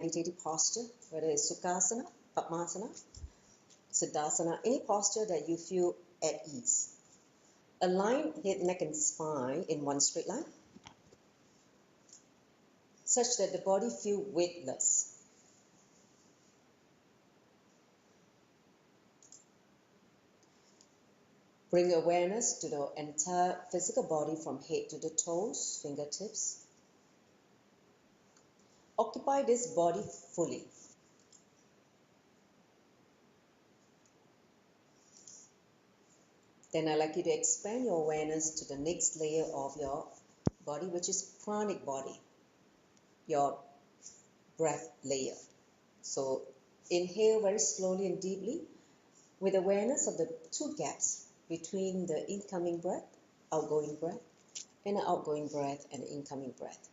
meditative posture, whether it's Sukhasana, Padmasana, Siddhasana, any posture that you feel at ease. Align head, neck and spine in one straight line, such that the body feels weightless. Bring awareness to the entire physical body from head to the toes, fingertips. Occupy this body fully. Then I'd like you to expand your awareness to the next layer of your body, which is pranic body, your breath layer. So inhale very slowly and deeply with awareness of the two gaps between the incoming breath, outgoing breath, and the outgoing breath and the incoming breath.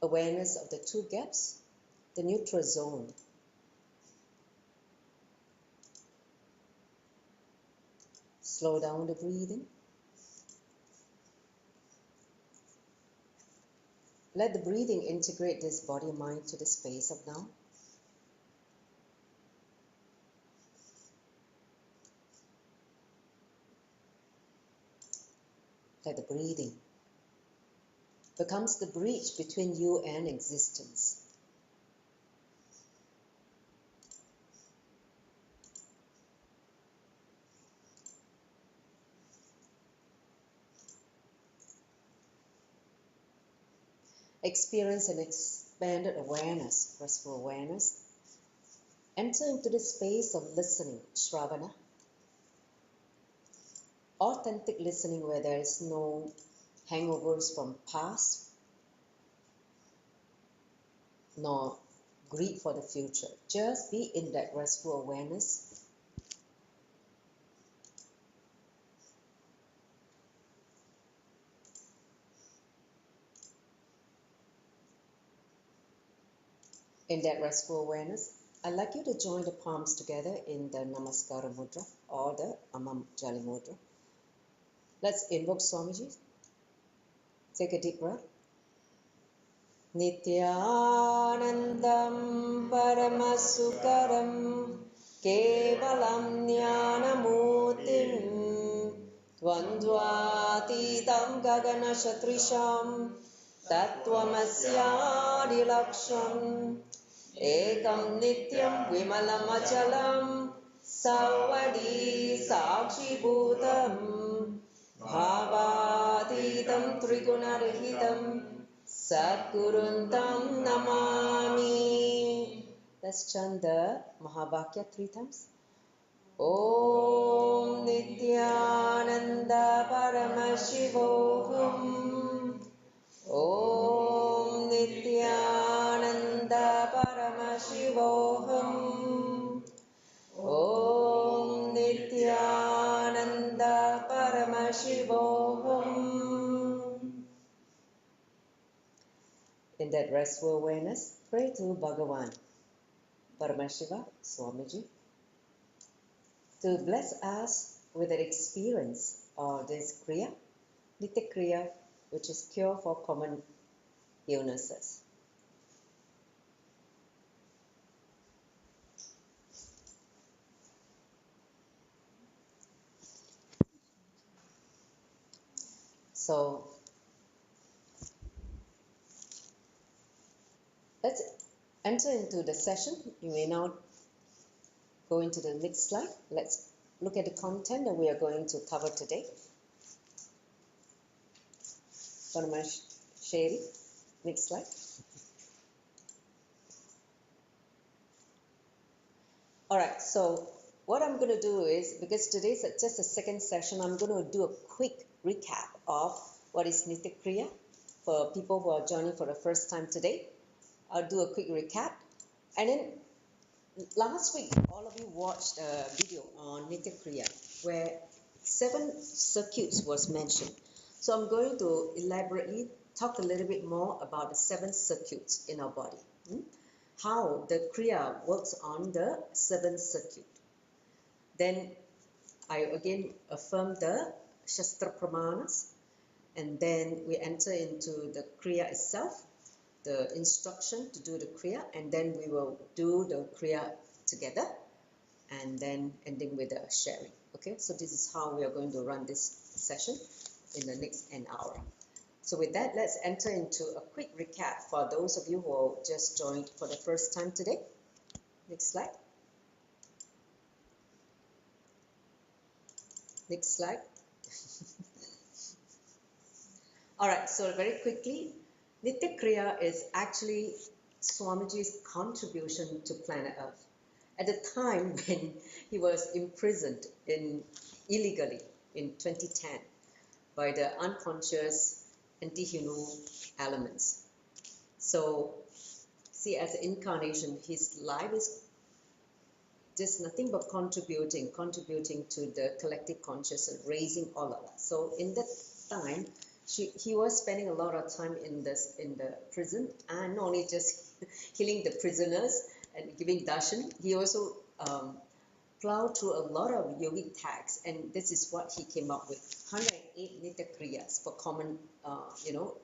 Awareness of the two gaps, the neutral zone. Slow down the breathing. Let the breathing integrate this body-mind to the space of now. Let the breathing becomes the bridge between you and existence. Experience an expanded awareness, restful awareness. Enter into the space of listening, Shravana. Authentic listening where there is no hangovers from past, nor greed for the future. Just be in that restful awareness. In that restful awareness, I'd like you to join the palms together in the Namaskara Mudra or the Amam Jali Mudra. Let's invoke Swamiji. Take a deep breath. Nityanandam Paramasukaram Kevalam Jnanamutim Dvandvatitam Gagana Shatrisham Tattvamasyadilaksham Ekam Nityam Vimalam Achalam Savadi Sakshi Bhutam Bhavatitam Trigunarahitam Satguruntam Namami. Let's chant the Mahavakya 3 times. Om Nithyananda Paramashivam. Om Nithyananda Paramashivam. Om Nithyananda Paramashivam. In that restful awareness, pray to Bhagavan Paramashiva, Swamiji, to bless us with an experience of this Kriya, Nithya Kriya, which is cure for common illnesses. So, let's enter into the session. You may now go into the next slide. Let's look at the content that we are going to cover today. Paramasheri, next slide. Alright, so what I'm going to do is, because today's just a second session, I'm going to do a quick recap of what is Nithya Kriya for people who are joining for the first time today. I'll do a quick recap. And then last week, all of you watched a video on Nithya Kriya where 7 circuits was mentioned. So I'm going to elaborately talk a little bit more about the 7 circuits in our body. How the Kriya works on the 7th circuit. Then I again affirm the Shastra Pramanas, and then we enter into the Kriya itself. the instruction to do the Kriya, and then we will do the Kriya together, and then ending with the sharing. Okay, so this is how we are going to run this session in the next an hour. So with that, let's enter into a quick recap for those of you who just joined for the first time today. Next slide. Next slide. All right, so very quickly, Nithya Kriya is actually Swamiji's contribution to planet Earth. At the time when he was imprisoned illegally in 2010 by the unconscious anti-Hindu elements. So, see, as an incarnation, his life is just nothing but contributing to the collective consciousness, raising all of us. So, in that time, he was spending a lot of time in the prison, and not only just healing the prisoners and giving darshan, he also plowed through a lot of yogic texts, and this is what he came up with: 108 Nithya Kriyas for common,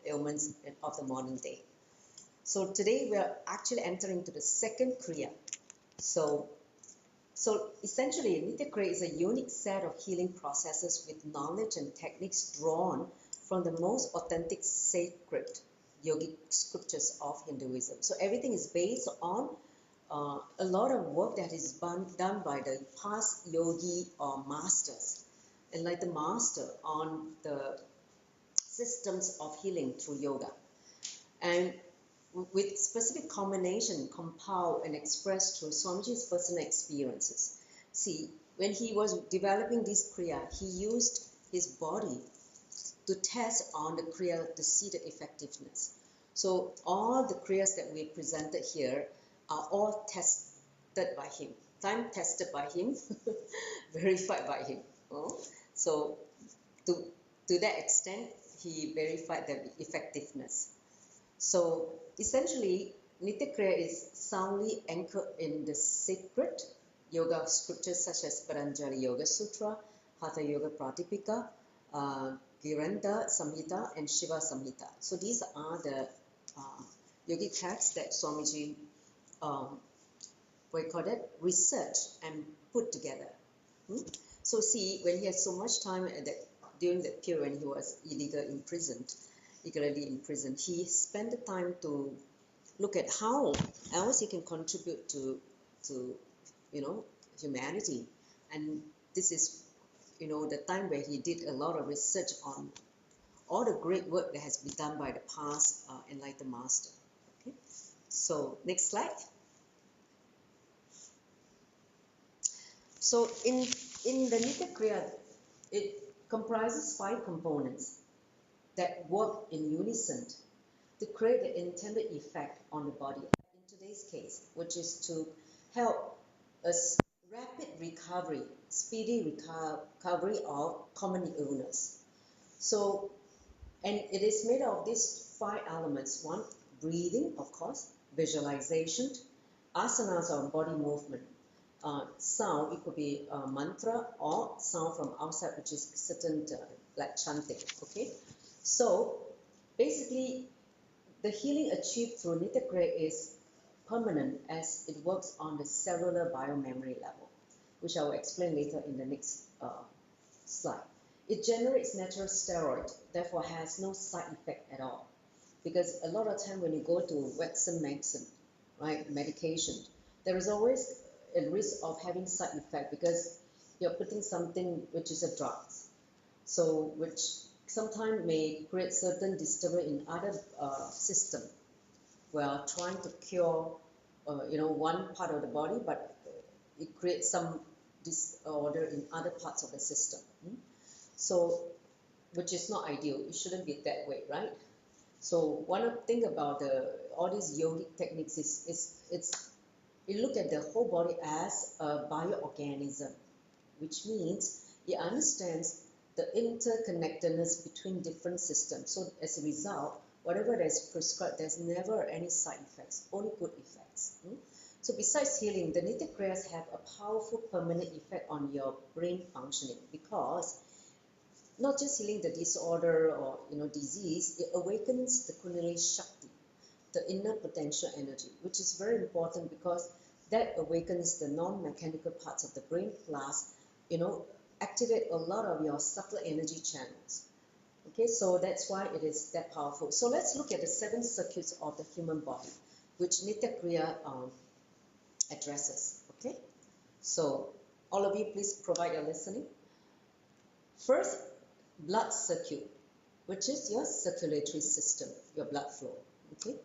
ailments of the modern day. So today we are actually entering into the second Kriya. So essentially, Nithya Kriya is a unique set of healing processes with knowledge and techniques drawn from the most authentic sacred yogic scriptures of Hinduism. So everything is based on a lot of work that is done by the past yogi or masters, and like the master on the systems of healing through yoga, and with specific combination compiled and expressed through Swamiji's personal experiences. See, when he was developing this Kriya, he used his body to test on the Kriya to see the effectiveness. So all the Kriyas that we presented here are all tested by him, time tested by him, verified by him. So to that extent, he verified the effectiveness. So essentially, Nithya Kriya is soundly anchored in the sacred yoga scriptures such as Patanjali Yoga Sutras, Hatha Yoga Pradipika, Gheranda, Samhita, and Shiva Samhita. So these are the yogic texts that Swamiji researched and put together. So see, when he had so much time during that period when he was illegally imprisoned, he spent the time to look at how else he can contribute to humanity. And this is the time where he did a lot of research on all the great work that has been done by the past enlightened master. Okay, so next slide. So in the Nithya Kriya, it comprises 5 components that work in unison to create the intended effect on the body. In today's case, which is to help us rapid recovery, speedy recovery of common illness. So, and it is made of these 5 elements. 1, breathing, of course, visualization, asanas or body movement, sound, it could be mantra or sound from outside, which is certain like chanting. Okay, so basically the healing achieved through Nithya Kriya is permanent as it works on the cellular biomemory level, which I will explain later in the next slide. It generates natural steroid, therefore has no side effect at all. Because a lot of time when you go to Western medicine, right, medication, there is always a risk of having side effect because you're putting something which is a drug, so which sometimes may create certain disturbance in other system. We are trying to cure, one part of the body, but it creates some disorder in other parts of the system. So, which is not ideal. It shouldn't be that way, right? So one thing about all these yogic techniques is it look at the whole body as a bioorganism, which means it understands the interconnectedness between different systems. So as a result, whatever that is prescribed, there's never any side effects, only good effects. So besides healing, the Nithya Kriyas have a powerful permanent effect on your brain functioning, because not just healing the disorder or disease, it awakens the Kundalini shakti, the inner potential energy, which is very important because that awakens the non-mechanical parts of the brain, plus, activate a lot of your subtle energy channels. Okay, so that's why it is that powerful. So let's look at the 7 circuits of the human body, which Nithya Kriya addresses. Okay, so all of you, please provide your listening. First, blood circuit, which is your circulatory system, your blood flow. Okay,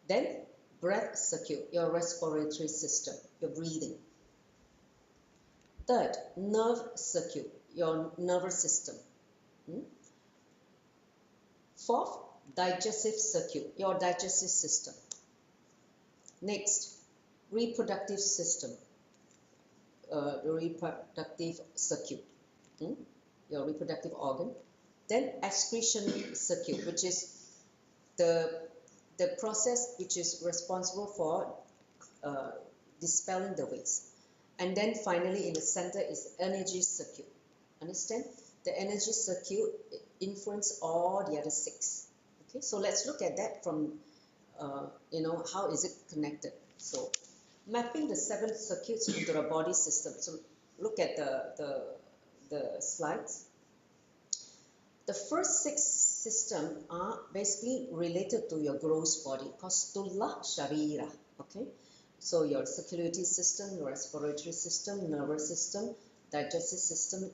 then breath circuit, your respiratory system, your breathing. Third, nerve circuit, your nervous system. Fourth, digestive circuit, your digestive system. Next, reproductive system, the reproductive circuit, your reproductive organ. Then excretion circuit, which is the process which is responsible for dispelling the waste. And then finally in the center is energy circuit. Understand? The energy circuit influences all the other 6. Okay, so let's look at that from how is it connected. So mapping the 7 circuits into the body system. So look at the slides. The first 6 systems are basically related to your gross body, called Stula Sharira. Okay, so your circulatory system, your respiratory system, nervous system, digestive system,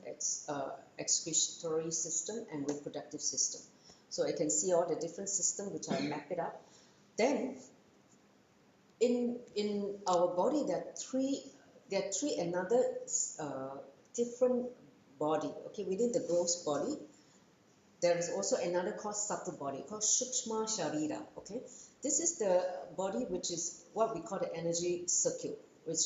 excretory system, and reproductive system. So I can see all the different systems which I map it up. Then in our body there are three another different body. Okay, within the gross body there is also another called subtle body called Sukshma Sharira. Okay, this is the body which is what we call the energy circuit, which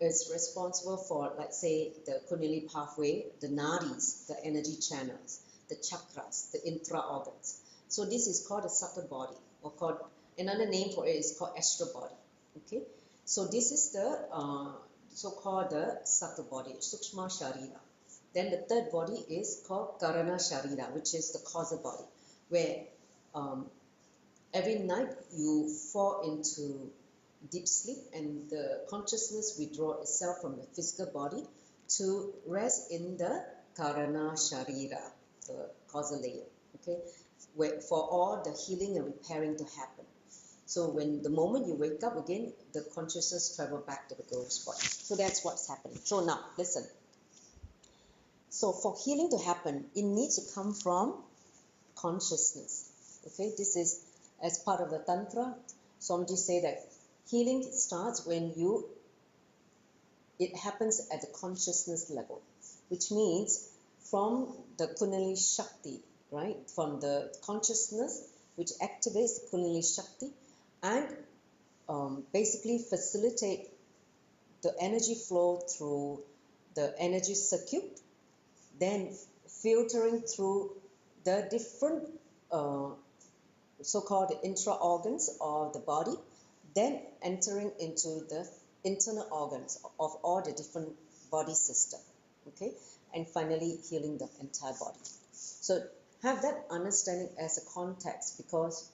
is responsible for, let's say, the Kundalini pathway, the nadis, the energy channels, the chakras, the intra organs. So this is called the subtle body, or called another name for it is called astral body. Okay, so this is the so-called the subtle body, Sukshma Sharira. Then the third body is called Karana Sharira, which is the causal body, where every night you fall into deep sleep and the consciousness withdraw itself from the physical body to rest in the Karana Sharira, the causal layer. Okay, where for all the healing and repairing to happen. So when the moment you wake up again, the consciousness travel back to the gross body. So that's what's happening. So now listen. So for healing to happen, it needs to come from consciousness. Okay, this is as part of the Tantra. Swamiji say that healing starts when it happens at the consciousness level, which means from the Kundalini Shakti, right? From the consciousness which activates the Kundalini Shakti and basically facilitate the energy flow through the energy circuit, then filtering through the different so-called intra organs of the body, then entering into the internal organs of all the different body system. Okay, and finally healing the entire body. So have that understanding as a context, because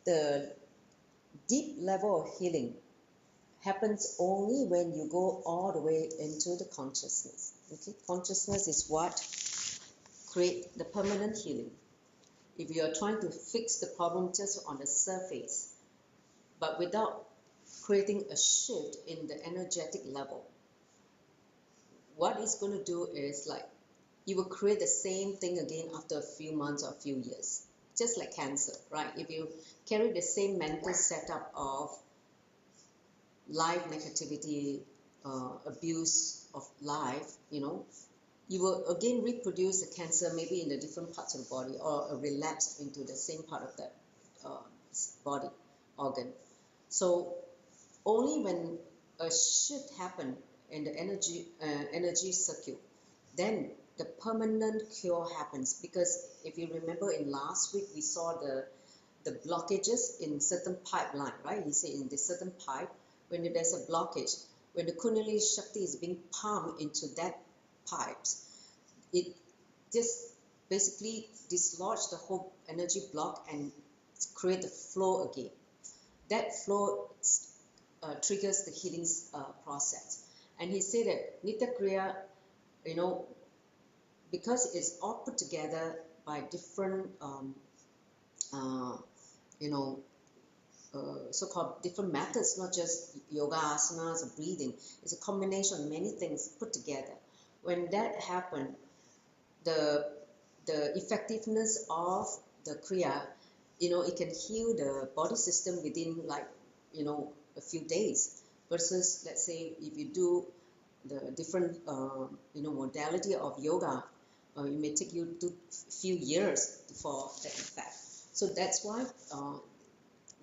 the deep level of healing happens only when you go all the way into the consciousness. Okay, consciousness is what creates the permanent healing. If you are trying to fix the problem just on the surface, but without creating a shift in the energetic level, what it's going to do is like you will create the same thing again after a few months or a few years. Just like cancer, right? If you carry the same mental setup of life negativity, abuse of life, you will again reproduce the cancer maybe in the different parts of the body, or a relapse into the same part of that body organ. So only when a shift happens in the energy circuit, then the permanent cure happens. Because if you remember in last week, we saw the blockages in certain pipeline, right? He said in this certain pipe, when there's a blockage, when the Kundalini Shakti is being pumped into that pipes, it just basically dislodge the whole energy block and create the flow again. That flow triggers the healing process. And he said that Nithya Kriya, because it's all put together by different, so-called different methods, not just yoga asanas or breathing. It's a combination of many things put together. When that happens, the effectiveness of the Kriya, it can heal the body system within a few days, versus let's say if you do the different modality of yoga, it may take you a few years for that effect. So that's why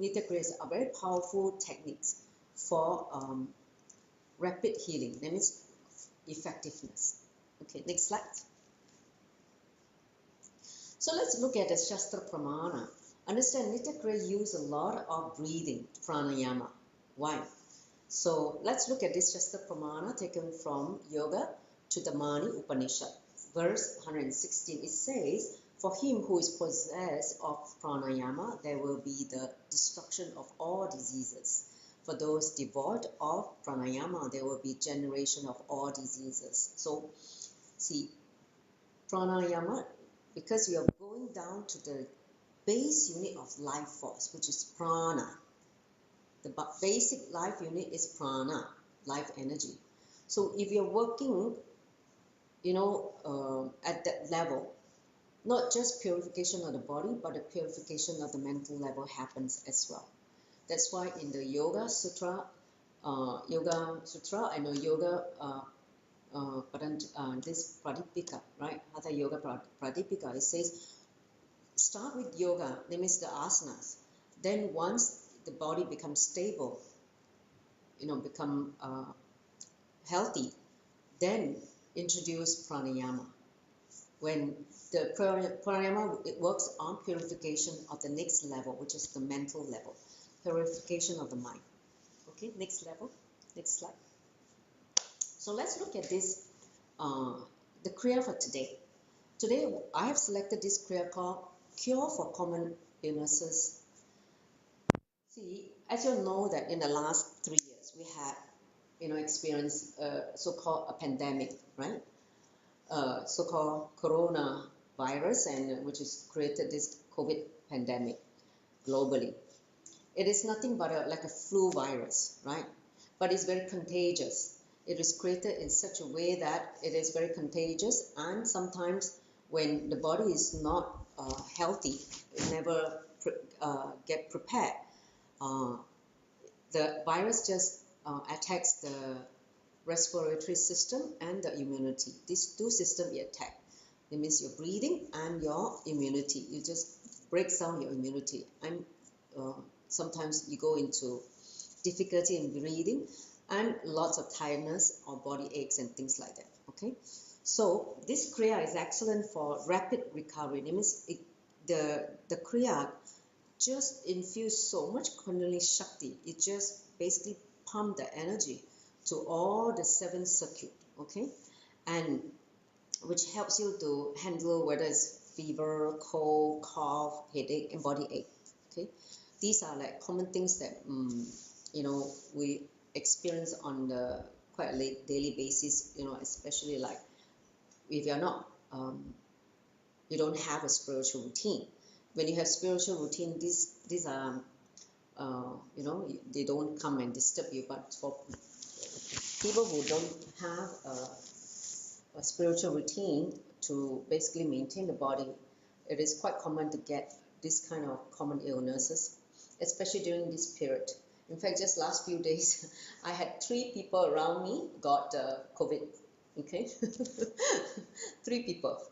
Nithya Kriyas are very powerful techniques for rapid healing. That means effectiveness. Okay, next slide. So let's look at the Shastra Pramana. Understand, Nithya Kriya use a lot of breathing, pranayama. Why? So let's look at this Shastra Pramana taken from Yoga Chudamani Upanishad, verse 116. It says, for him who is possessed of pranayama, there will be the destruction of all diseases. For those devoid of pranayama, there will be generation of all diseases. So, see, pranayama, because we are going down to the base unit of life force, which is prana. The basic life unit is prana, life energy. So if you're working, at that level, not just purification of the body, but the purification of the mental level happens as well. That's why in the Yoga Sutra, and the Yoga this Pradipika, right? Hatha Yoga Pradipika, it says, start with yoga, that means the asanas. Then once the body becomes stable, become healthy, then introduce pranayama. When the pranayama, it works on purification of the next level, which is the mental level, purification of the mind. Okay, next level, next slide. So let's look at this, the Kriya for today. Today I have selected this Kriya called Cure for Common Illnesses. See, as you know that in the last 3 years we had, experienced so-called a pandemic, right? So-called coronavirus, and which has created this COVID pandemic globally. It is nothing but like a flu virus, right? But it's very contagious. It is created in such a way that it is very contagious, and sometimes when the body is not healthy, it never get prepared. The virus just attacks the respiratory system and the immunity. These two systems attack. That means your breathing and your immunity. You just breaks down your immunity, and sometimes you go into difficulty in breathing and lots of tiredness or body aches and things like that. Okay, so this Kriya is excellent for rapid recovery. That means the Kriya just infuse so much Kundalini shakti. It just basically pump the energy to all the 7 circuits, okay, and which helps you to handle whether it's fever, cold, cough, headache, and body ache. Okay, these are like common things that we experience on the quite a daily basis. Especially like if you're not, you don't have a spiritual routine. When you have spiritual routine, these are they don't come and disturb you. But for people who don't have a spiritual routine to basically maintain the body, it is quite common to get this kind of common illnesses, especially during this period. In fact, just last few days, I had 3 people around me got COVID. Okay, 3 people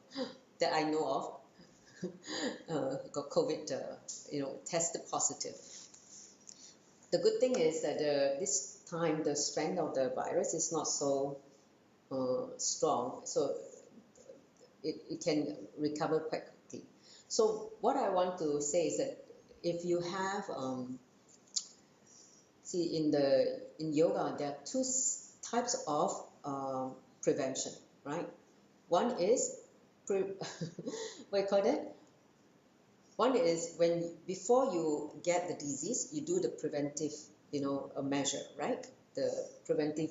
that I know of got COVID, tested positive. The good thing is that this time the strength of the virus is not so strong, so it can recover quite quickly. So what I want to say is that if you have, in yoga there are 2 types of prevention, right? One is what you call that? One is before you get the disease, you do the preventive, a measure, right? The preventive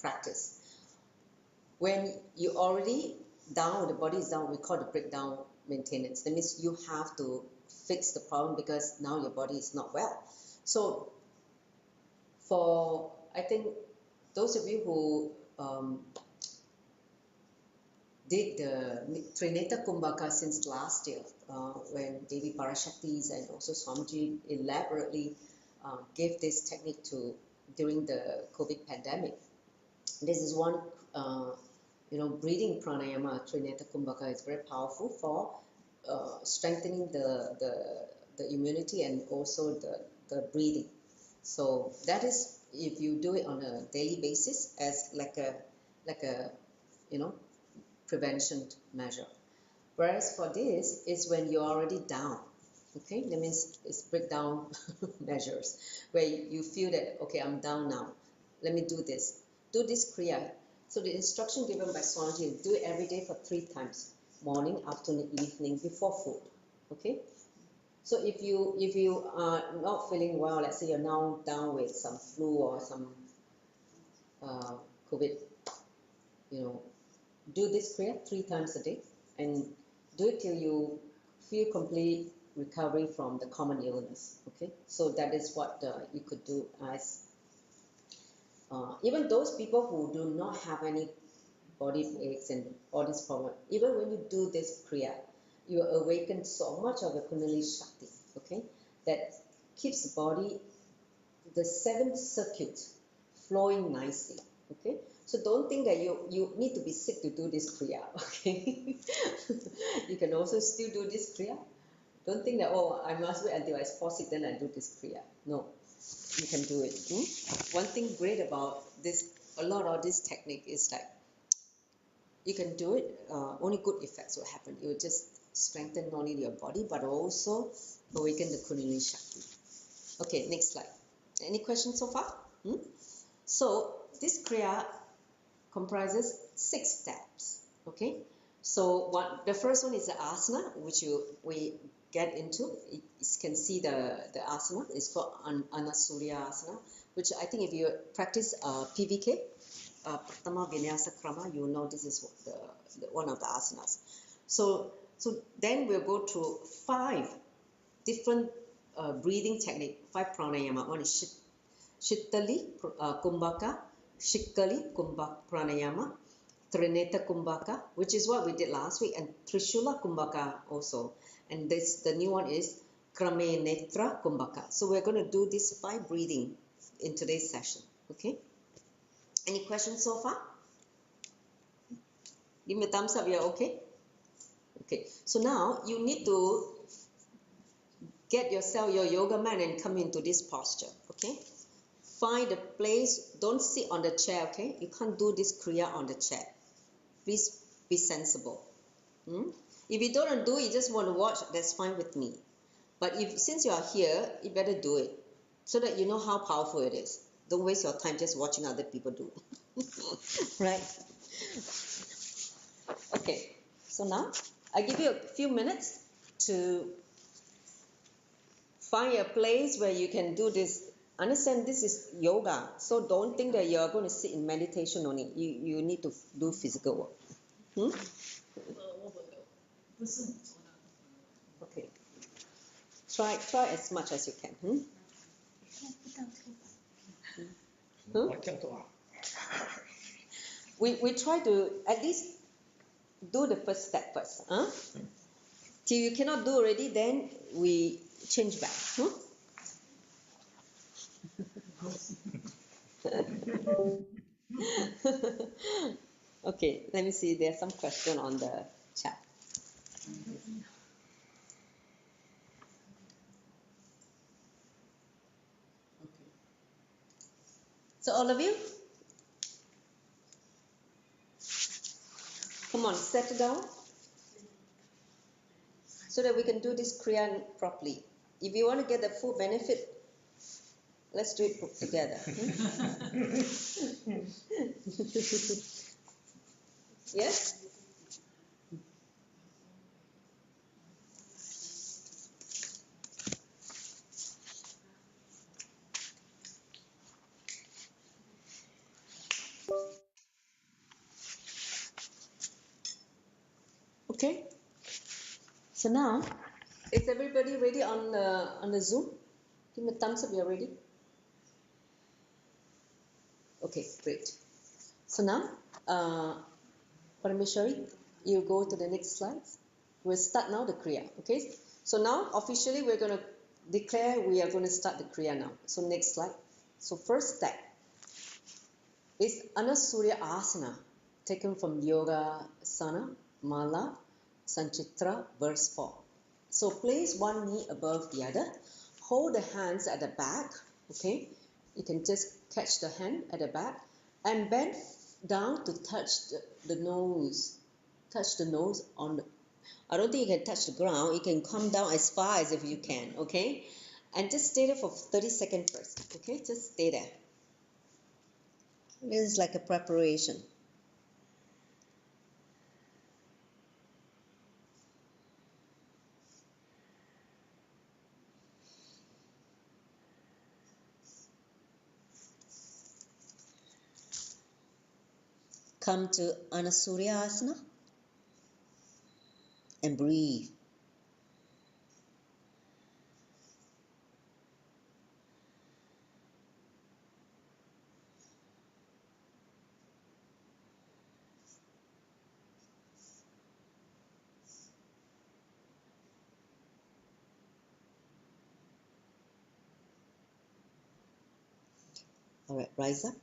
practice. When you already down, the body is down, we call the breakdown maintenance. That means you have to fix the problem because now your body is not well. So I think those of you who did the Trineta Kumbhaka since last year, when Devi Parashaktis and also Swamiji elaborately gave this technique during the COVID pandemic. This is one, breathing pranayama, Trineta Kumbhaka, is very powerful for strengthening the immunity and also the breathing. So that is if you do it on a daily basis as like a prevention measure. Whereas for this is when you're already down. Okay, that means it's breakdown measures where you feel that, okay, I'm down now. Let me do this. Do this Kriya. So the instruction given by Swamiji, do it every day for 3 times. Morning, afternoon, evening, before food. Okay? So if you are not feeling well, let's say you're now down with some flu or some COVID, do this Kriya 3 times a day and do it till you feel complete recovery from the common illness. Okay, so that is what you could do as even those people who do not have any body aches and all this problem. Even when you do this Kriya, you awaken so much of the Kundalini shakti. Okay, that keeps the body, the 7th circuit flowing nicely. Okay, so don't think that you need to be sick to do this Kriya. Okay, you can also still do this Kriya. Don't think that, oh, I must wait until I fall sick then I do this Kriya. No, you can do it. One thing great about this, a lot of this technique is like you can do it, only good effects will happen. You will just strengthen not only your body but also awaken the Kundalini Shakti. Okay, next slide. Any questions so far? So this Kriya comprises 6 steps. Okay, so the first one is the asana, which we get into. You can see the asana. It's called Anasurya asana, which I think if you practice PVK, Pratama Vinyasa Krama, you know this is one of the asanas. So then we'll go to 5 different breathing technique, 5 pranayama. One is Shittali Kumbhaka, Shikkali Kumbhaka Pranayama, Trineta Kumbhaka, which is what we did last week, and Trishula Kumbhaka also. And the new one is Krame Netra Kumbhaka. So we're going to do this 5 breathing in today's session. Okay? Any questions so far? Give me a thumbs up. You're okay? Okay. So now you need to get yourself, your yoga mat, and come into this posture. Okay? Find a place. Don't sit on the chair. Okay? You can't do this Kriya on the chair. Please be sensible. If you don't do it, you just want to watch, that's fine with me. But since you are here, you better do it so that you know how powerful it is. Don't waste your time just watching other people do it. Right? Okay, so now I give you a few minutes to find a place where you can do this. Understand this is yoga, so don't think that you're going to sit in meditation only. You need to do physical work. Okay. Try as much as you can. We try to at least do the first step first. Till you cannot do already, then we change back. Okay, let me see. There's some question on the chat. So all of you, come on, settle down so that we can do this Kriya properly. If you want to get the full benefit, let's do it together. Yes? So now, is everybody ready on the Zoom? Give me a thumbs up. You're ready. Okay, great. So now, Parameshwari, you go to the next slide. We'll start now the Kriya. Okay. So now officially we're going to declare we are going to start the Kriya now. So next slide. So first step is Anasurya Asana, taken from Yoga Sana Mala Sanchitra verse 4. So place one knee above the other. Hold the hands at the back. Okay. You can just catch the hand at the back and bend down to touch the nose. Touch the nose on the... I don't think you can touch the ground. You can come down as far as if you can. Okay. And just stay there for 30 seconds first. Okay. Just stay there. This is like a preparation. Come to Anasurya Asana and breathe. All right, rise up.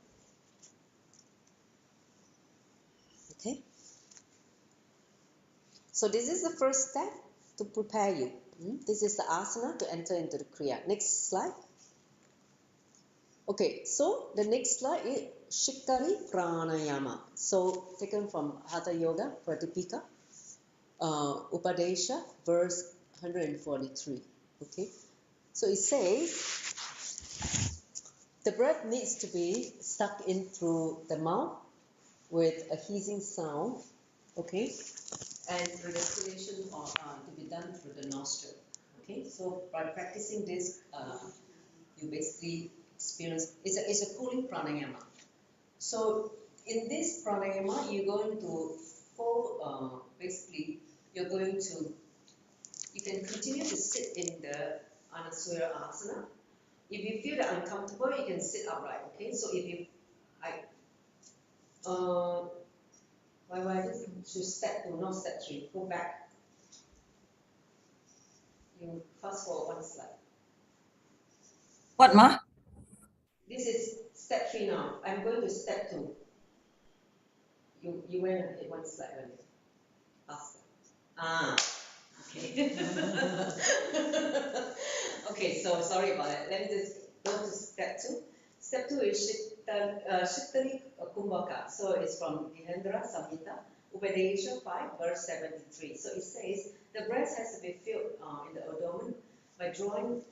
Okay. So this is the first step to prepare you. This is the asana to enter into the Kriya. Next slide. Okay, so the next slide is Shiktari Pranayama. So taken from Hatha Yoga Pradipika, Upadesha, verse 143. Okay, so it says the breath needs to be stuck in through the mouth with a hissing sound. Okay, and respiration to be done through the nostril. Okay, so by practicing this, you basically experience it's a cooling pranayama. So in this pranayama, you're going to basically you can continue to sit in the Anasura Asana. If you feel that uncomfortable, you can sit upright. Okay, so if you why to step 2, not step 3. Go back. You fast forward one slide. What, Ma? This is step 3 now. I'm going to step 2. You went ahead one slide earlier. Okay. Okay, so sorry about that. Let me just go to step 2. Step 2 is Shiktari Kumbhaka. So it's from Gheranda, Samhita, Upadesha 5, verse 73. So it says the breath has to be filled in the abdomen by drawing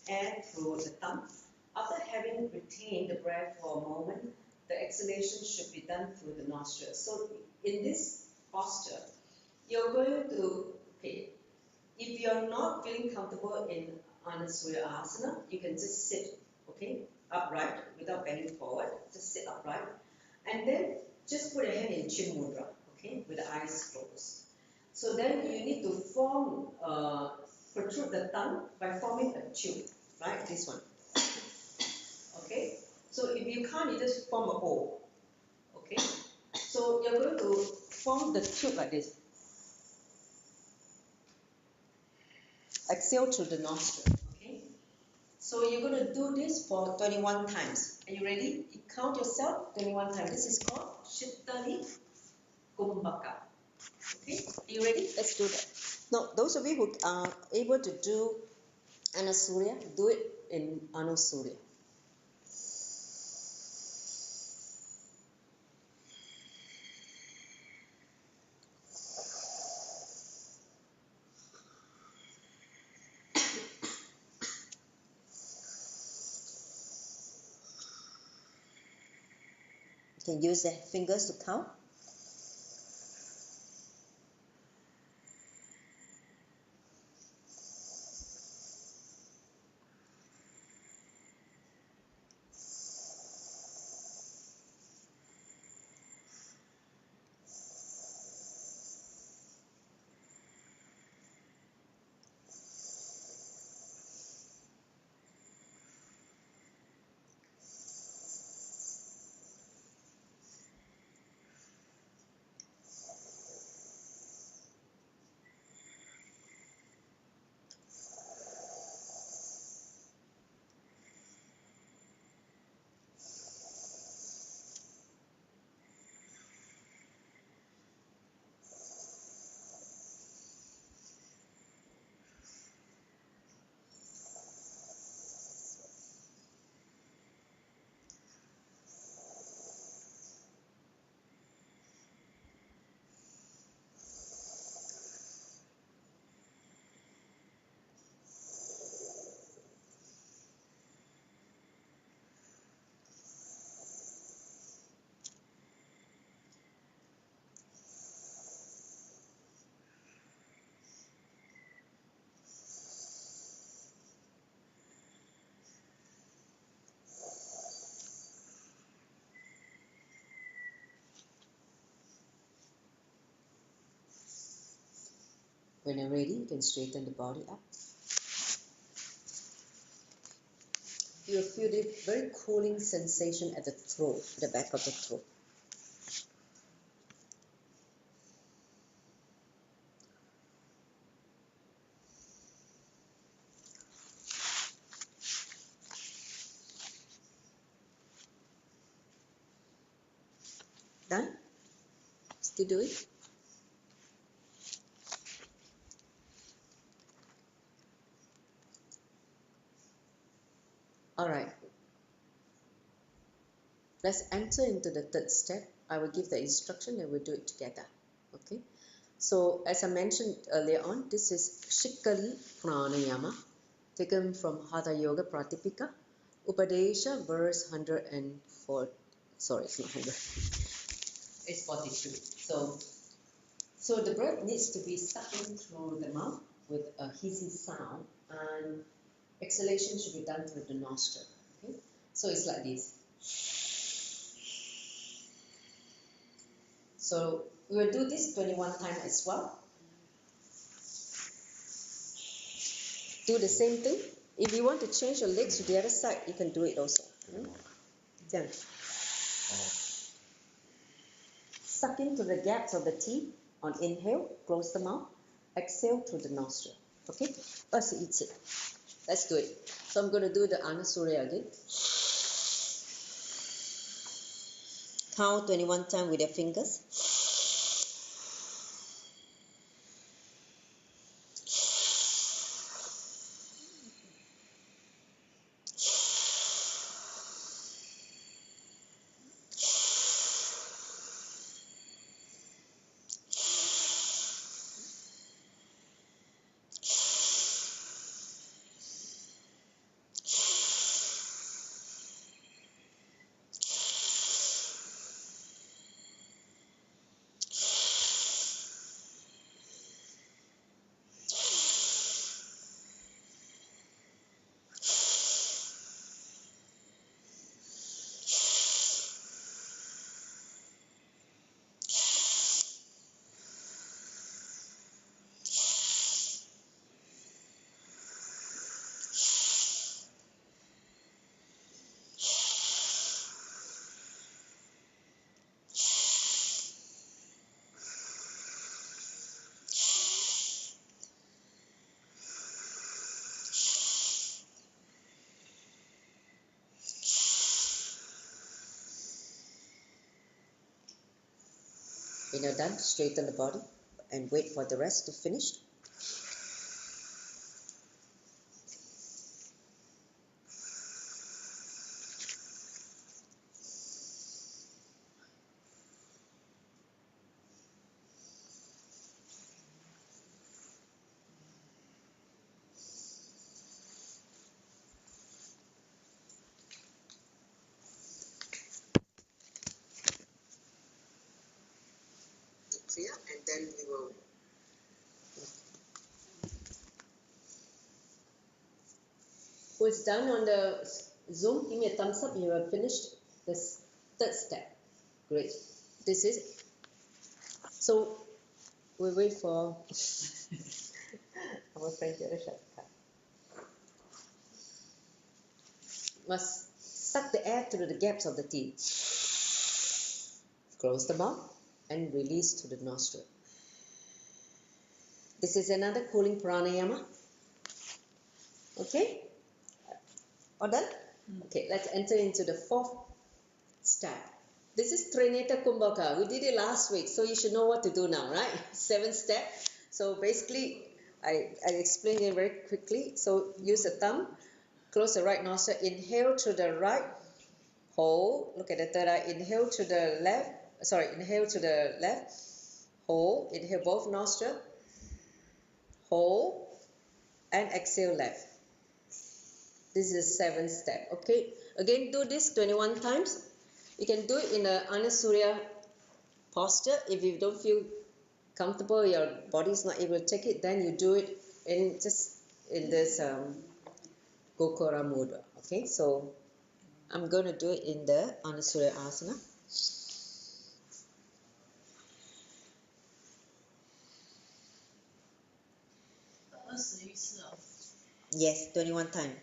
air through the thumb. After having retained the breath for a moment, the exhalation should be done through the nostrils. So in this posture, you're going to, okay, if you're not feeling comfortable in Anasura Asana, you can just sit, okay, upright without bending forward. Just sit upright. And then just put your hand in Chin Mudra, okay, with the eyes closed. So then you need to protrude the tongue by forming a tube, right? This one. Okay? So if you can't, you just form a O. Okay? So you're going to form the tube like this. Exhale through the nostril. Okay? So you're going to do this for 21 times. Are you ready? You count yourself 21 times. This is called Shittali Kumbhaka. Okay? Are you ready? Let's do that. Now, those of you who are able to do Anasurya, do it in Anasurya. You can use the fingers to count. When you're ready, you can straighten the body up. You'll feel the very cooling sensation at the throat, the back of the throat. Done? Still do it? Alright. Let's enter into the third step. I will give the instruction and we'll do it together. Okay? So, as I mentioned earlier on, this is Shikali Pranayama, taken from Hatha Yoga Pradipika, Upadesha, verse 104. Sorry, it's not 100. It's 42. So the breath needs to be sucking through the mouth with a hissing sound, and exhalation should be done through the nostril. Okay? So it's like this. So we will do this 21 times as well. Do the same thing. If you want to change your legs to the other side, you can do it also. Then suck into the gaps of the teeth on inhale, close the mouth, exhale through the nostril. Okay? Let's do it. So I'm going to do the Anasurya again. Count 21 times with your fingers. When you're done, straighten the body and wait for the rest to finish. And then we will. Who is done on the Zoom, give me a thumbs up. You have finished this third step. Great. This is it. So we wait for our friend here. Must suck the air through the gaps of the teeth. Close the mouth and release to the nostril. This is another cooling pranayama. Okay? All done? Okay, let's enter into the fourth step. This is Trineta Kumbhaka. We did it last week, so you should know what to do now, right? 7th step. So basically, I explained it very quickly. So use the thumb, close the right nostril, inhale to the right, hold. Look at the third eye. Inhale to the left. Inhale to the left, hold. Inhale both nostrils, hold, and exhale left. This is the 7th step. Okay. Again, do this 21 times. You can do it in the Anasurya posture. If you don't feel comfortable, your body is not able to take it, then you do it in this Gokura mudra. Okay. So I'm going to do it in the Anasurya asana. Yes, 21 times.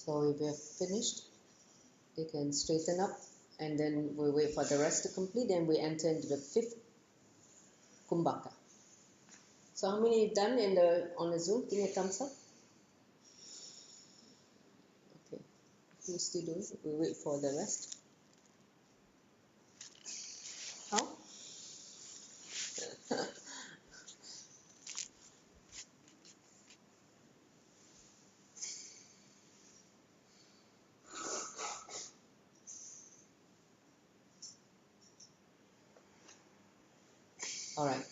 So if we have finished, you can straighten up and then we wait for the rest to complete and we enter into the fifth kumbhaka. So how many done on the Zoom? Give me a thumbs up. Okay. If you still doing it, we wait for the rest. How? All right.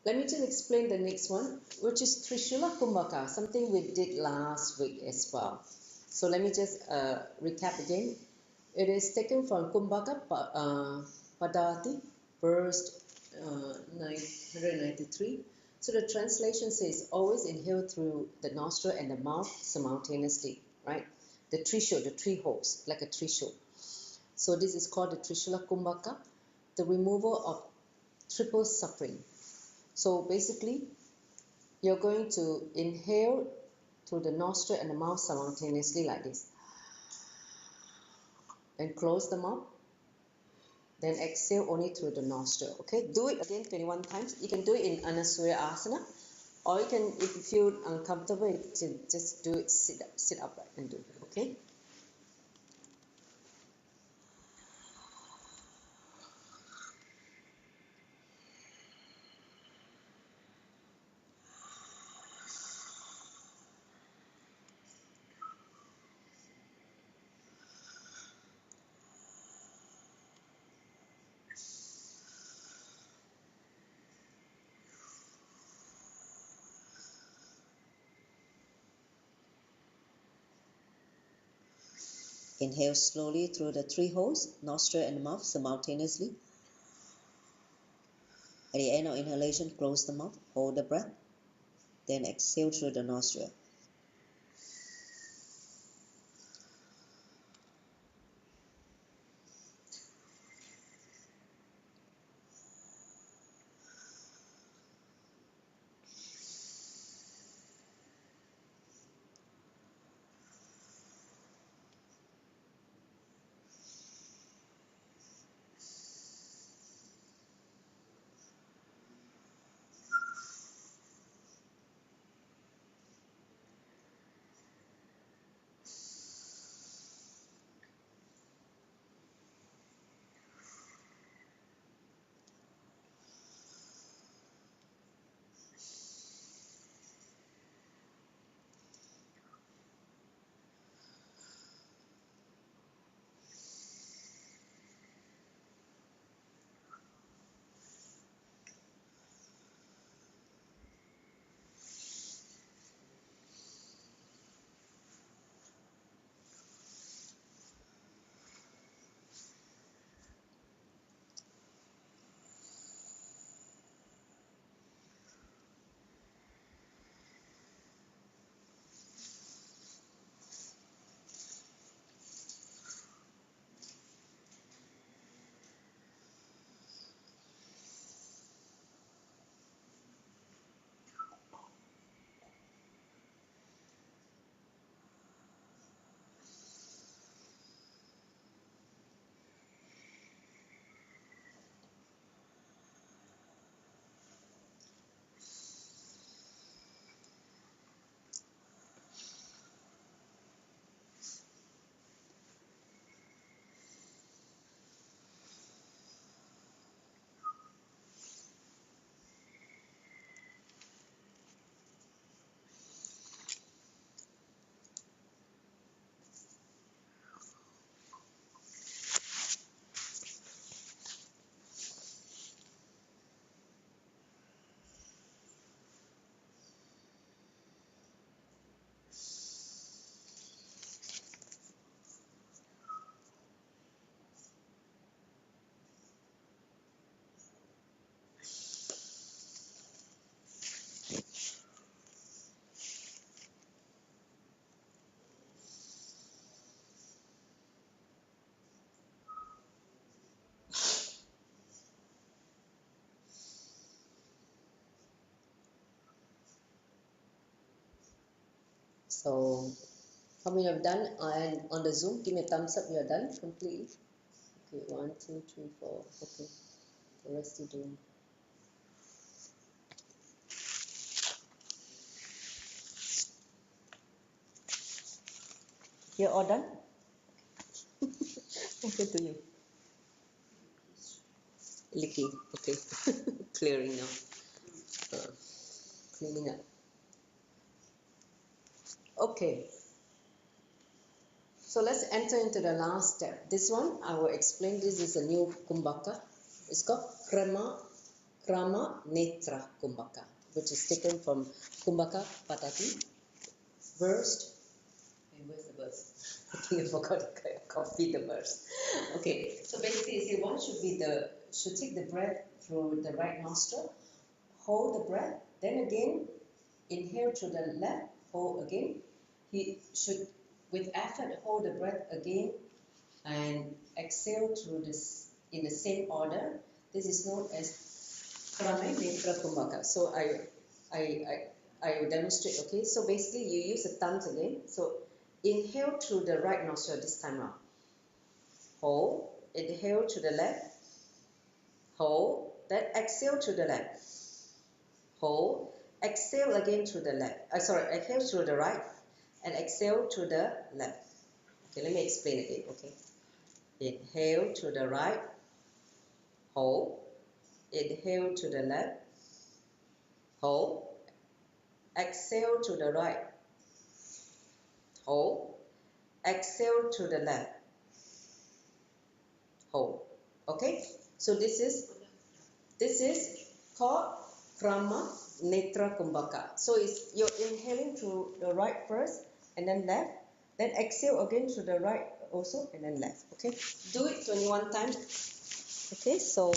Let me just explain the next one, which is Trishula Kumbhaka, something we did last week as well. So let me just recap again. It is taken from Kumbhaka Padati, verse 993. So the translation says, always inhale through the nostril and the mouth simultaneously, right? The trishul, the three holes, like a trishul. So this is called the Trishula Kumbhaka, the removal of triple suffering. So basically, you're going to inhale through the nostril and the mouth simultaneously like this. Then close the mouth. Then exhale only through the nostril. Okay, do it again 21 times. You can do it in Anasura Asana, or you can, if you feel uncomfortable, you can just do it sit upright and do it. Okay. Inhale slowly through the 3 holes, nostril and mouth simultaneously. At the end of inhalation, close the mouth, hold the breath, then exhale through the nostril. So, how many have done? And on the Zoom, give me a thumbs up. You are done completely. Okay, 1, 2, 3, 4. Okay, the rest you doing. You're all done. Okay, to you. Licky. Okay, clearing now. Cleaning up. Okay. So let's enter into the last step. This one, I will explain. This is a new kumbhaka. It's called Krama Netra Kumbhaka, which is taken from Kumbhaka Patati, versed. Where's the verse? I think I forgot to copy the verse. Okay, so basically, you see, one should take the breath through the right nostril, hold the breath, then again inhale through the left, hold again. He should, with effort, hold the breath again and exhale through this in the same order. This is known as Krama Netra Kumbhaka. So I will demonstrate. Okay, so basically you use the thumbs again. So inhale through the right nostril this time around. Hold. Inhale to the left. Hold. Then exhale to the left. Hold. Exhale again to the left. Exhale to the right and exhale to the left. Okay, let me explain again. Okay. Inhale to the right. Hold. Inhale to the left. Hold. Exhale to the right. Hold. Exhale to the left. Hold. Okay? So this is called Krama Netra Kumbhaka. So you're inhaling through the right first and then left, then exhale again to the right also, and then left. Okay, do it 21 times. Okay, so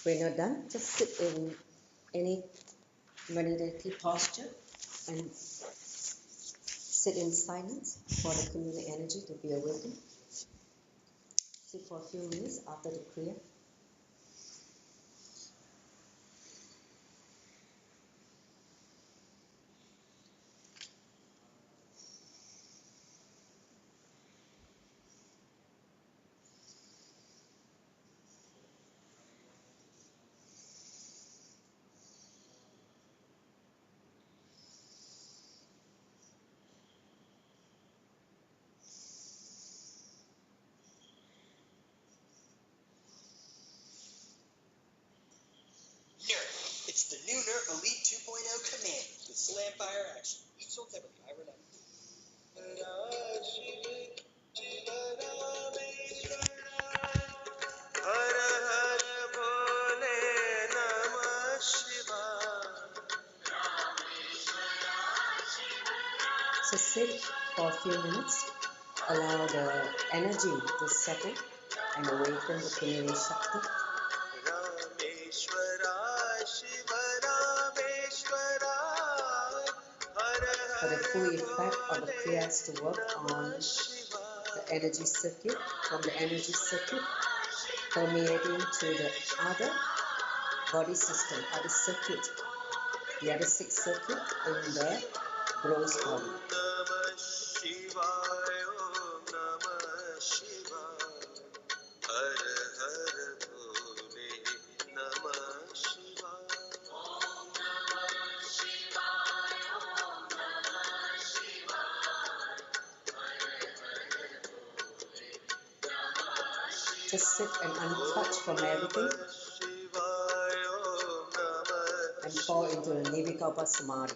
when you're done, just sit in any meditative posture and sit in silence for the Kundalini energy to be awakened. Sit for a few minutes after the Kriya. It's the Nooner Elite 2.0 command with slam fire action. Each sold separately. I run out. So sit for a few minutes, allow the energy to settle and awaken the Kundalini shakti. For the full effect of the Kriyas to work on the energy circuit, from the energy circuit permeating to the other body system, other circuit, the other 6 circuit in the gross body. Just sit and untouched from everything and fall into the Nirvikalpa Samadhi.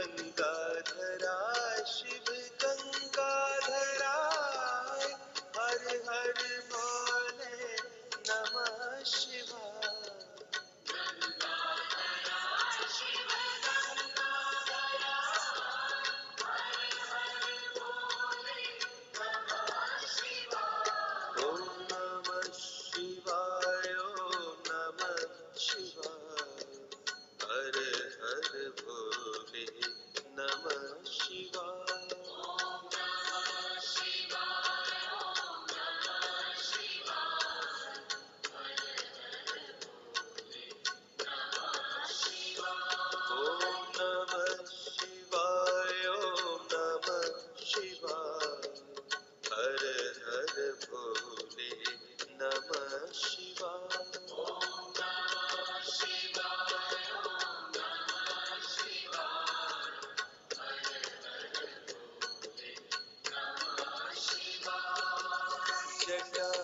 गंगाधरा Shiv गंगाधरा हर हर भोले नमः शिवाय ओम नमः शिवाय ओम नमः शिवाय हर हर भोले नमः शिवाय ओम नमः शिवाय ओम नमः शिवाय हर हर भोले नमः शिवाय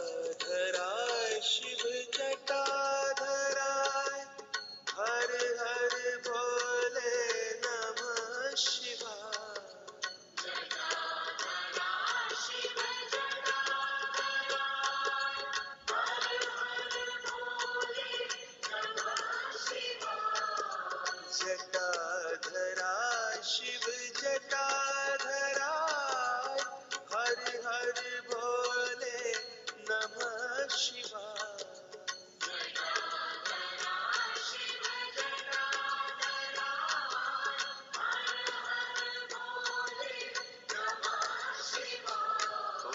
जटाधराय शिव जटाधराय हर हर भोले नमः शिवाय जटाधराय शिव जटाधराय हर हर भोले नमः शिवाय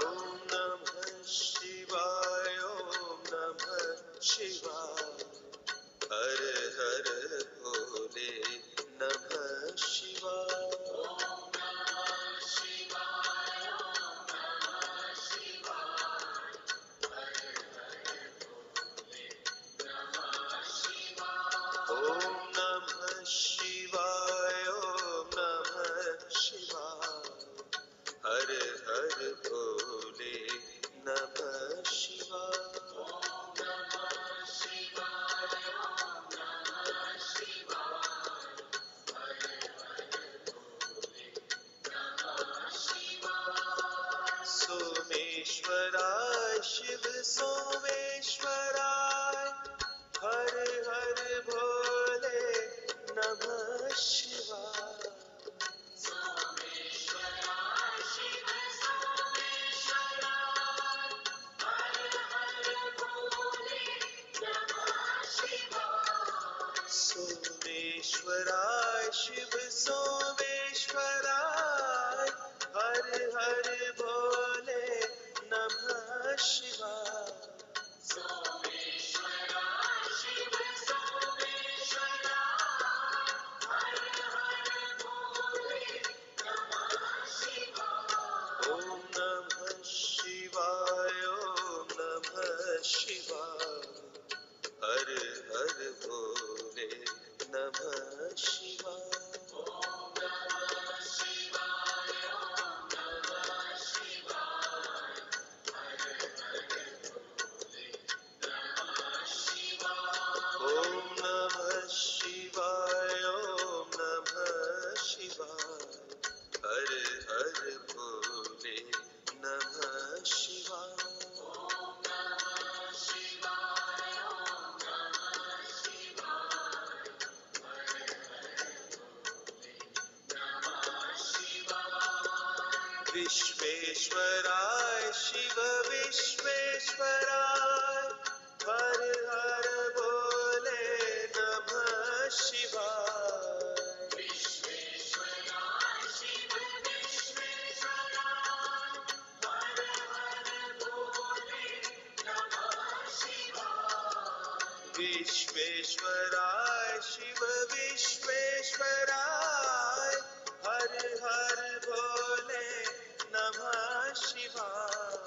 ओम नमः शिवाय ओम नमः शिवाय हर हर भोले नमः शिवाय ओम नमः शिवाय ओम नमः शिवाय हर हर भोले नमः शिवाय सोमेश्वराय शिव सोमेश्वराय हर हर भोले नमः शिवाय सोमेश्वराय शिव सोमेश्वराय हर हर भोले नमः शिवाय ओम नमः शिवाय ओम नमः शिवाय हर हर भोले नमः शिवाय ओम नमः शिवाय ओम नमः शिवाय हर हर भोले नमः शिवाय विश्वेश्वराय शिव विश्वेश्वराय हर हर भोले नमः शिवाय विश्वेश्वराय शिव विश्वेश्वराय हर हर भोले नमः शिवाय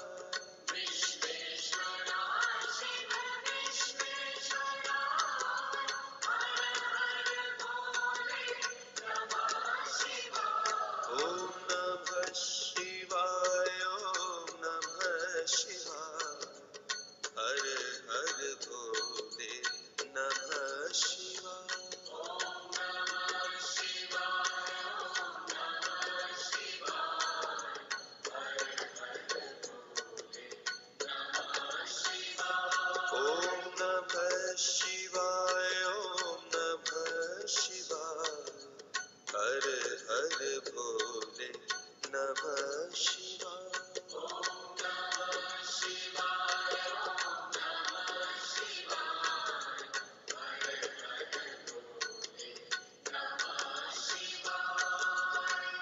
ओम नमः शिवाय ओम नमः शिवाय हर हर भोले नमः शिवाय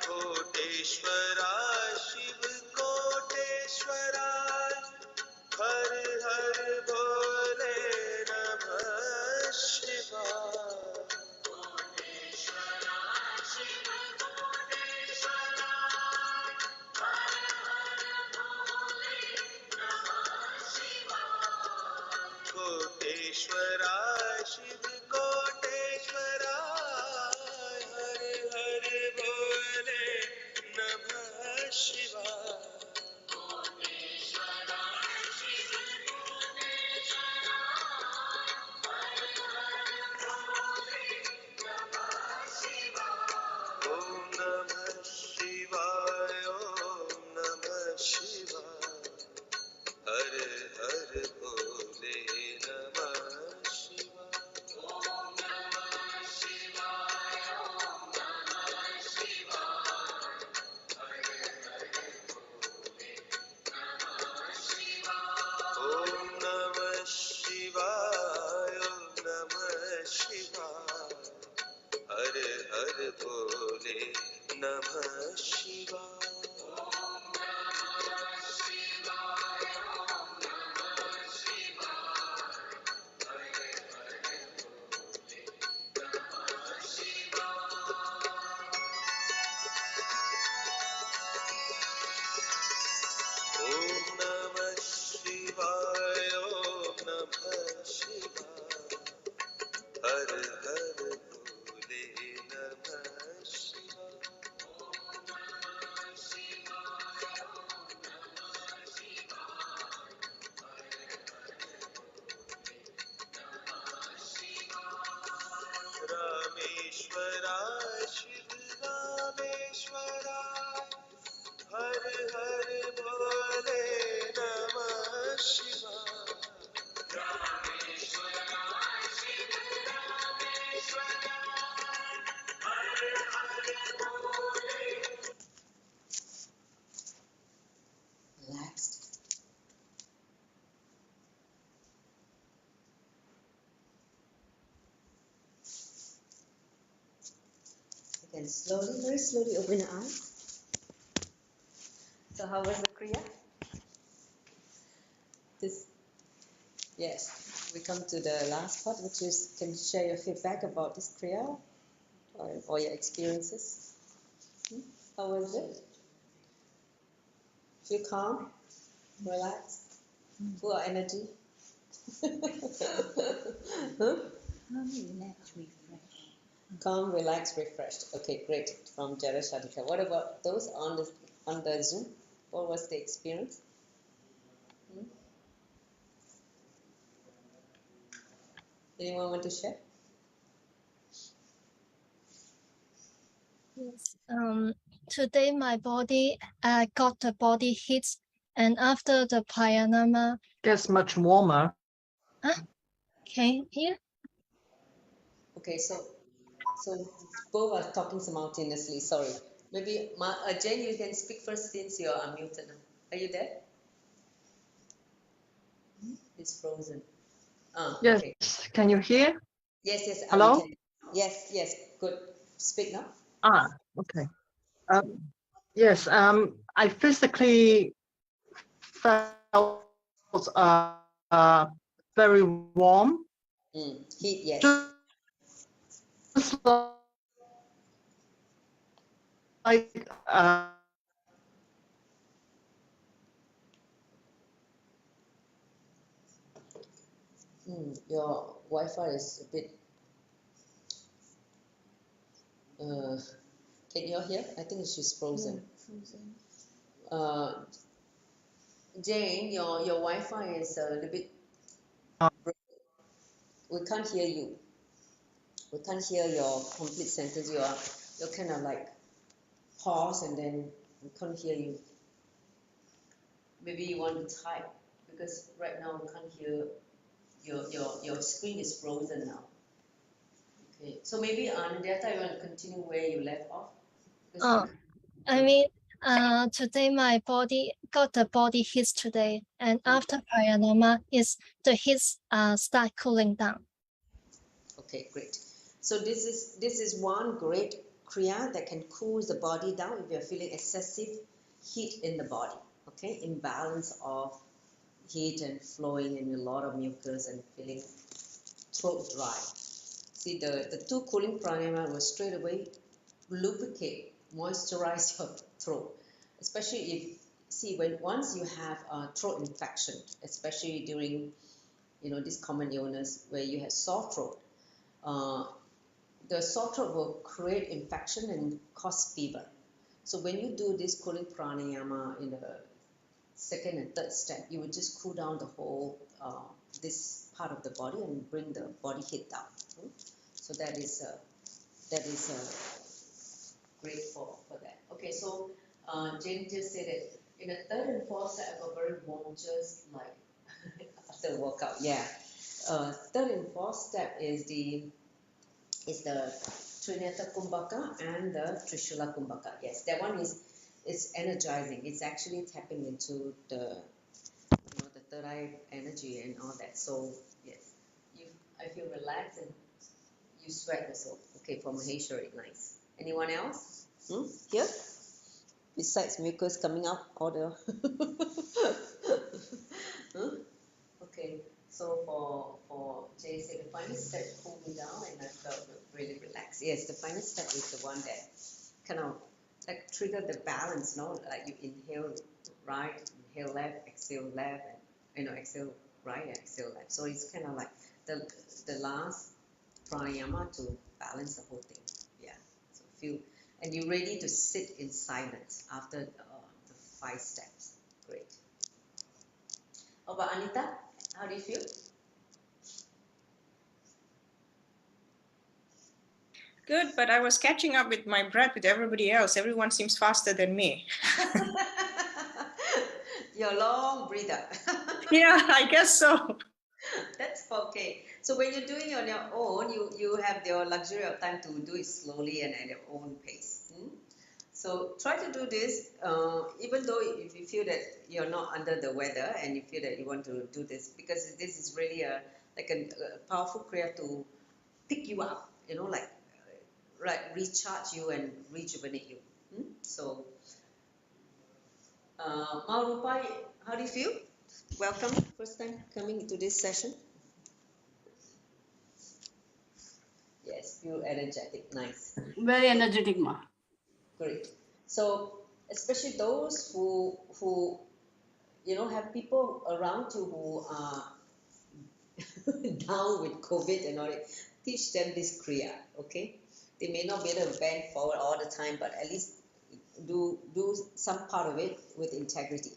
कोटेश्वरा शिव कोटेश्वरा हर हर भोले नमः शिवाय कोटेश्वरा शिव कोटेश्वरा हर हर भोले नमः शिवाय ओम नमः शिवाय ओम नमः शिवाय हर हर भोले नमः शिवाय ओम नमः शिवाय ओम नमः शिवाय हर हर भोले नमः शिवाय ओम नमः शिवाय ओम नमः शिवाय हर हर भोले नमः शिवाय रामेश्वराय शिव रामेश्वराय हर हर भोले नमः शिवाय Relaxed. You can slowly, very slowly open your eyes. So how was the Kriya? Yes, we come to the last part, which is can you share your feedback about this Kriya or your experiences. How was it? Feel calm, relaxed, full of energy? Huh? Calm, relaxed, refreshed. Okay, great. From Jara Shadika. What about those on the Zoom? What was the experience? Anyone want to share? Yes. Today my body got the body heat, and after the pranayama, Gets much warmer. can you hear? Okay, so both are talking simultaneously. Sorry. Maybe Jane, you can speak first since you are unmuted now. Are you there? It's frozen. Yes. Okay. Can you hear? Yes. Hello? We can. Yes. Good. Speak now. Okay. Yes. I physically felt very warm. Heat, yes. Just like Your Wi-Fi is a bit. Can you hear? I think she's frozen. Jane, your Wi-Fi is a little bit. We can't hear you. We can't hear your complete sentence. You're kind of like pause and then we can't hear you. Maybe you want to type because right now we can't hear. Your screen is frozen now. Okay, so maybe Nithya, you want to continue where you left off? I mean, Today my body got the body heat today, and after pranayama, the heat start cooling down. Okay, great. So this is one great kriya that can cool the body down if you're feeling excessive heat in the body. Okay, imbalance of heat and flowing and a lot of mucus and feeling throat dry. See, the two cooling pranayama will straight away lubricate, moisturize your throat, especially if once you have a throat infection, especially during this common illness where you have sore throat. The sore throat will create infection and cause fever. So when you do this cooling pranayama in the second and third step, you will just cool down the whole this part of the body and bring the body heat down. So that is great for that. Okay, so Jane just said that in the third and fourth step, I got very warm, just like after workout. Yeah. Third and fourth step is the Trineta Kumbhaka and the Trishula Kumbhaka. Yes, that one is energizing. It's actually tapping into the the third eye energy and all that. So yes, I feel relaxed and you sweat also. Okay, for Maheshwari, nice. Anyone else? Here? Besides mucus coming out, all the Okay, so for Jay said the final step cooled me down and I felt really relaxed. Yes, the final step is the one that kind of like trigger the balance, like you inhale right, inhale left, exhale left, and exhale right and exhale left. So it's kind of like the last pranayama to balance the whole thing. Yeah, so feel and you're ready to sit in silence after the 5 steps. Great. How about Anita? How do you feel? Good, but I was catching up with my breath with everybody else. Everyone seems faster than me. You're a long breather. Yeah, I guess so. That's okay. So when you're doing it on your own, you have your luxury of time to do it slowly and at your own pace. So try to do this, even though if you feel that you're not under the weather and you feel that you want to do this, because this is really a powerful prayer to pick you up, recharge you and rejuvenate you. So, Marupai, how do you feel? Welcome, first time coming to this session. Yes, feel energetic, nice. Very energetic, ma. Great. So, especially those who have people around you who are down with COVID and all that, teach them this Kriya, okay? They may not be able to bend forward all the time, but at least do some part of it with integrity.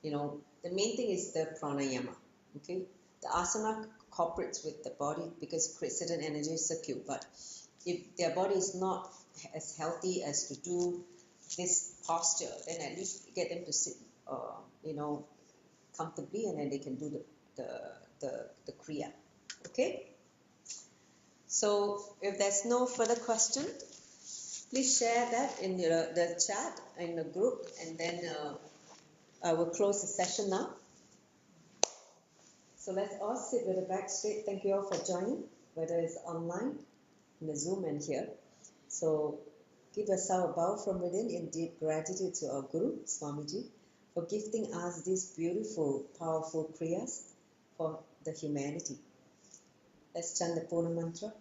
The main thing is the pranayama, okay? The asana cooperates with the body because it creates certain energy circuit, but if their body is not as healthy as to do this posture, then at least get them to sit, comfortably, and then they can do the kriya. Okay. So if there's no further question, please share that in the chat in the group, and then I will close the session now. So let's all sit with the back straight. Thank you all for joining, whether it's online, in the Zoom, and here. So give yourself a bow from within in deep gratitude to our Guru, Swamiji, for gifting us these beautiful, powerful kriyas for the humanity. Let's chant the Purna mantra.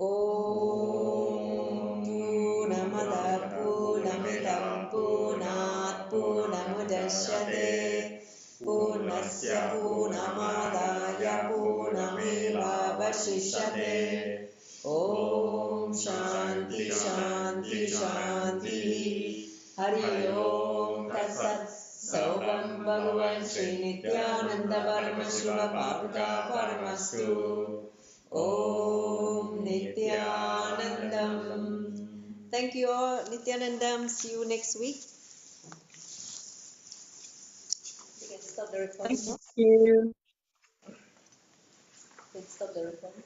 Om Purnamada Purnamidam Purnat Purnamudachyate Purnasya Purnamadaya Purnamevavashishyate. Om Shanti Shanti Shanti. Hari Om Tatsat. Saubham Bhagavan Sri Nithyananda Paramashivam Paramastu. Om Nithyanandam. Thank you all, Nithyanandam. See you next week. You can stop the recording now. Thank you. You can stop the recording.